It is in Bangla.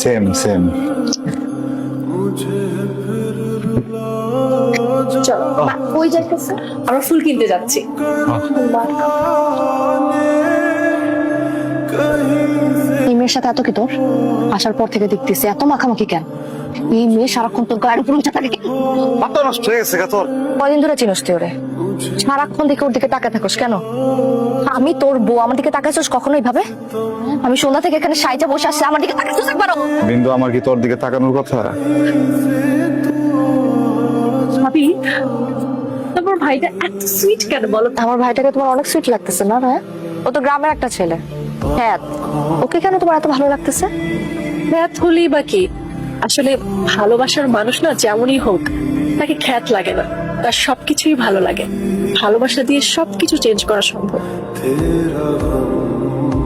Same same. চলো ওই যাইতেছে, আমরা ফুল কিনতে যাচ্ছি। এই মেয়ের সাথে এত কি তোর? আসার পর থেকে দেখতেছি এত মাখামাখি কেন? এই মেয়ে সারাক্ষণ তোর গায়ের উপর উঠে থাকে কেন? মাথা নষ্ট হয়ে গেছে তোর। কয়দিন ধরে চিনস তুই ওরে? সারাক্ষণ দেখে ওর দিকে তাকায় থাকস কেন? আমি তোর বউ, আমার দিকে তাকাইছস কখনো এইভাবে? আমি সন্ধ্যা থেকে এখানে সাইজা বসে আসছি, আমার দিকে তাকাইছস একবারও? বিন্দু, আমার কি তোর দিকে তাকানোর কথা? ভাবি, তোমার ভাইটা এত সুইট কেন বলো? আমার ভাইটাকে তোমার অনেক সুইট লাগতেছে না? হ্যাঁ, ও তো গ্রামের একটা ছেলে। হ্যাঁ, ওকে কেন তোমার এত ভালো লাগতেছে? খ্যাত হলেই বা কি? আসলে ভালোবাসার মানুষ না যেমনই হোক, তাকে খ্যাত লাগে না, তার সবকিছুই ভালো লাগে। ভালোবাসা দিয়ে সবকিছু চেঞ্জ করা সম্ভব।